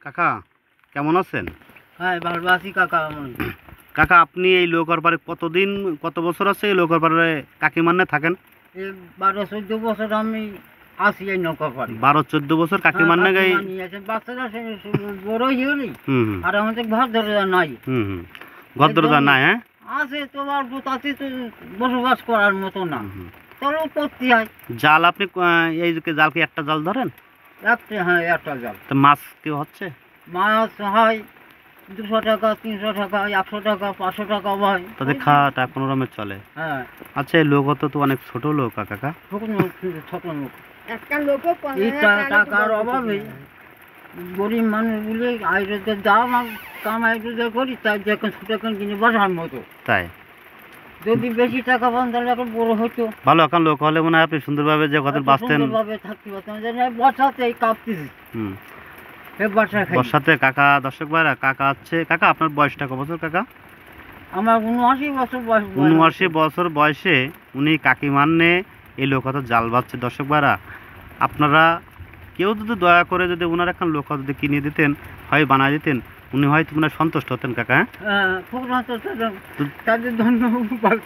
কাকা কেমন আছেন? হ্যাঁ ভালো আছি কাকা। কাকা আপনি এই লোকার পাড়ে কত বছর আছে এই লোকার পাড়ে কাকিমান্নে থাকেন? এই 12-14 বছর আমি আছি এই নৌকা পাড়ে। 12-14 বছর কাকিমান্নে গাই বাচ্চারা বড় হইলি আর আমাদের ঘর দরজা নাই। ঘর দরজা নাই। হ্যাঁ আছে তো অল্প, তাতে তো বসবাস করার মতো না, চলো করতে হয়। জাল আপনি এই যে জাল কি একটা জাল ধরেন? হ্যাঁ একটা জাল। তো মাছ কি হচ্ছে? মাছ হয় 200 টাকা, 300 টাকা, 100 টাকা, 500 টাকা হয়। তাদের খাওয়াটা কোনো রকমের চলে। হ্যাঁ আচ্ছা এই লোক তো অনেক ছোট লোক কাকা। ছোট লোক একটা লোক টাকার অভাবে গরিব মানুষগুলি আইরোদের দাম কামাই রোজগার করি, তাই যখন ছোটখন কিনে বসার মতো। তাই যদি বেশি টাকা পান তাহলে এখন বড় হতো ভালো। এখন লোক হলে মনে হয় আপনি সুন্দরভাবে যে কথা বাঁচতেন, সুন্দরভাবে থাকতে পারতাম। বর্ষাতে কাঁপতেছি বর্ষাতে। কাকা দর্শক ভাইরা, কাকা আছে। কাকা আপনার বয়সটা কত বছর কাকা? আমার 79 বছর বয়স। 79 বছর বয়সে উনি কাকিমান্নে এই লোক হয়তো জাল বাঁধছে। দর্শক ভাইরা আপনারা কেউ যদি দয়া করে যদি ওনার এখন লোক যদি কিনে দিতেন, হয় বানায় দিতেন, উনি হয়তো মনে সন্তুষ্ট হতেন কাকা। হ্যাঁ খুব সন্তুষ্ট, তাদের ধন্যবাদ।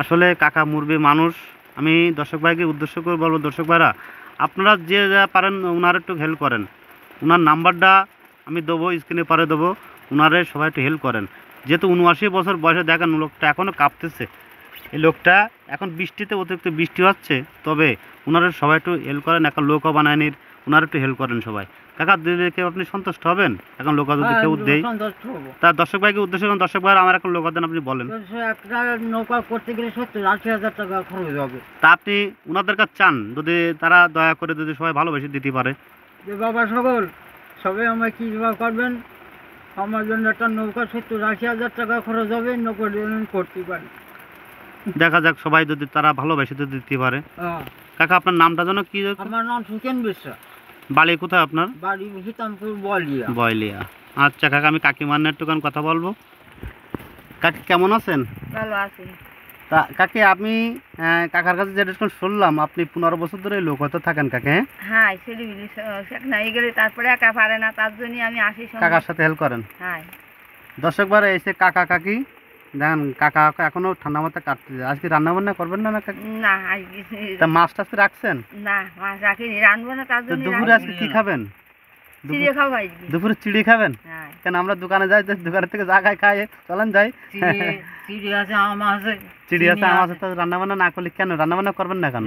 আসলে কাকা মুরবি মানুষ। আমি দর্শক ভাইকে উদ্দেশ্য করে বলবো, দর্শক ভাইরা আপনারা যে যা পারেন ওনার একটু হেল্প করেন। ওনার নাম্বারটা আমি দেবো, স্ক্রিনে পারে দেবো, ওনারে সবাই একটু হেল্প করেন। যেহেতু 79 বছর বয়সে দেখেন লোকটা এখনও কাঁপতেছে। এই লোকটা এখন বৃষ্টিতে অতিরিক্ত বৃষ্টি হচ্ছে, তবে ওনারা সবাই একটু হেল্প করেন। এখন লোকও বানায় নির, ওনারা একটু হেল্প করেন সবাই। কাকা দিদিকে আপনি সন্তুষ্ট হবেন এখন লোক যদি কেউ দেয়? তার দর্শক ভাইকে উদ্দেশ্য করেন। দর্শক ভাই আমার এখন লোক দেন, আপনি বলেন। একটা নৌকা করতে গেলে 70-80 হাজার টাকা খরচ হবে। তা আপনি ওনাদের কাছে চান যদি তারা দয়া করে যদি সবাই ভালোবেসে দিতে পারে। যে বাবা সকল সবাই আমায় কি করবেন, আমার জন্য একটা নৌকা 70-80 হাজার টাকা খরচ হবে, নৌকা করতে পারি। দেখা যাক সবাই যদি তারা ভালোবেসে যদি দিতে পারে। কাকা আপনার নামটা যেন কি? আমার নাম সুখেন বিশ্বাস। বাড়ি কোথায় আপনার? বাড়ি হিতামপুর বয়লিয়া। আচ্ছা কাকা আমি কাকিমান্নের দোকান কথা বলবো। কাকি কেমন আছেন? ভালো আছি। তা কাকি আমি কাকার কাছে যেটা শুনলাম আপনি 15 বছর ধরে লোক হয়তো থাকেন কাকে। হ্যাঁ ছেলেগুলি নাই গেলে তারপরে একা পারে না, তার জন্য আমি আসি কাকার সাথে হেল্প করেন। হ্যাঁ দর্শক বারে এসে কাকা কাকি দেখেন কাকা এখনো ঠান্ডা মাথা কাটতে যায়। আজকে রান্না বান্না করবেন না কাকি? না তা মাছ টাছ রাখছেন? না মাছ রাখিনি, রানবো না, তার জন্য। দুপুরে আজকে কি খাবেন? চিড়ে খাবো। দুপুরে চিড়ি খাবেন? কেন আমরা দোকানে যাই, দোকানের থেকে যা খাই চলেন যাই। চিড়ি আছে, আম আছে। চিড়ি আছে, আম আছে, তো রান্না বান্না না করলে কেন? রান্না বান্না করবেন না কেন?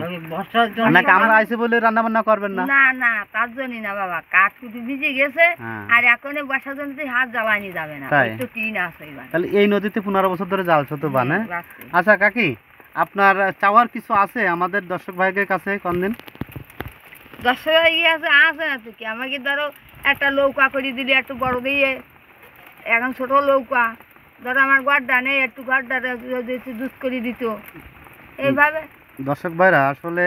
নাকি আমরা আইসে বলে রান্না বান্না করবেন না? না না তার জন্য না বাবা, কাঠ কুটু ভিজে গেছে আর এখন বর্ষার জন্য হাত জ্বালানি যাবে না, একটু টিন আছে। তাহলে এই নদীতে 15 বছর ধরে জাল ছোট বানে। আচ্ছা কাকি আপনার চাওয়ার কিছু আছে আমাদের দর্শক ভাইদের কাছে? কোনদিন দর্শক ভাই আছে আছে না তো কি, আমাকে ধরো একটা নৌকা করে দিলে একটু বড় দিয়ে, এখন ছোট নৌকা ধরো আমার গড়টা নেই, একটু গড়টা দুধ করে দিত এইভাবে। দর্শক ভাইরা আসলে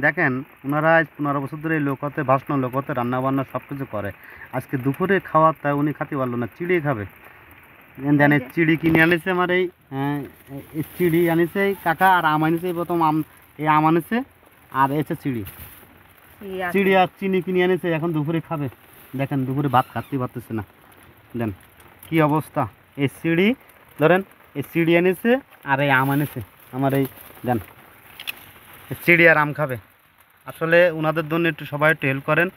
দেখেন ওনারা 15 বছর ধরে এই লোক হতে ভাসনো লোক হতে রান্না বান্না সব কিছু করে। আজকে দুপুরে খাওয়া তাই উনি খাতে পারলো না, চিড়ি খাবে। দেন এই চিড়ি কিনে আনিছে আমার এই চিড়ি আনিছে কাকা, আর আম আনিছে প্রথম আম, এই আম আনিছে আর এসে চিড়ি আর চিনি কিনে আনিছে, এখন দুপুরে খাবে। দেখেন দুপুরে ভাত খাতে পারতেছে না, দেন কি অবস্থা। এই চিড়ি ধরেন, এই চিড়ি আনিছে আর এই আম আনিছে আমার, এই দেন চিড়ি আর আম খাবে। আসলে ওনাদের জন্য একটু সবাই একটু হেল্প করেন।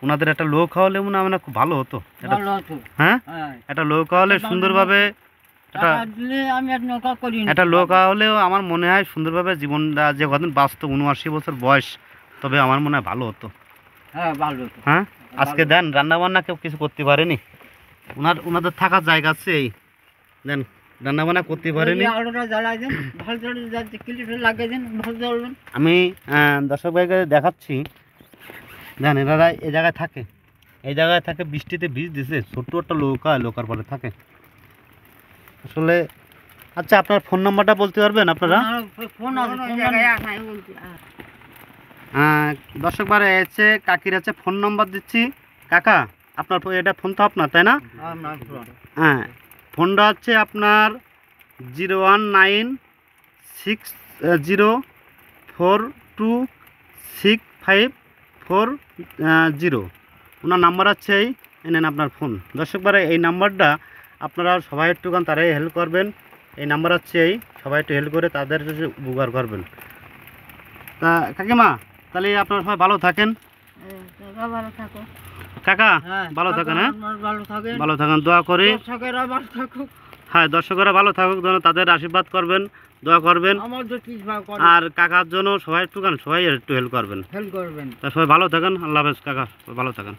ওনাদের একটা লোক খাওয়ালে মনে হয় খুব ভালো হতো। হ্যাঁ একটা লোক খাওয়ালে সুন্দরভাবে, একটা লোক হলেও আমার মনে হয় সুন্দরভাবে জীবনটা যে কদিন বাঁচত, 79 বছর বয়স, তবে আমার মনে হয় ভালো হতো। হ্যাঁ আজকে দেন রান্না বান্না কেউ কিছু করতে পারেনি, ওনাদের থাকার জায়গা আছে, এই দেন রান্না বান্না করতে পারেনি। আমি দর্শক ভাইকে দেখাচ্ছি, দেন এনারা এই জায়গায় থাকে, বৃষ্টিতে ভিজ দিছে, ছোট্ট একটা লোকার পরে থাকে আসলে। আচ্ছা আপনার ফোন নাম্বারটা বলতে পারবেন আপনারা? দর্শক বারে এসে কাকির আছে ফোন নাম্বার দিচ্ছি। কাকা আপনার এটা ফোন তো আপনার তাই না? হ্যাঁ ফোনটা হচ্ছে আপনার 01960426540। ওনার নাম্বার আছে এই এই নেন আপনার ফোন। দর্শকবারে এই নাম্বারটা আপনারা সবাই একটুখান তারাই হেল্প করবেন। এই নাম্বার হচ্ছে এই, সবাই একটু হেল্প করে তাদের উপকার করবেন। তা কাকিমা তাহলে আপনারা সবাই ভালো থাকেন। তোমরা ভালো থাকো। কাকা হ্যাঁ, ভালো থাকেন। হ্যাঁ আপনার ভালো থাকেন, ভালো থাকেন, দোয়া করি। দর্শকেরা ভালো থাকুক, হ্যাঁ দর্শকরা ভালো থাকুক, যেন তাদের আশীর্বাদ করবেন, দোয়া করবেন। আমাদের কিছু আর কাকার জন্য সবাই একটু হেল্প করবেন। হেল্প করবেন। তা সবাই ভালো থাকেন। আল্লাহ হাফেজ কাকা, সবাই ভালো থাকেন।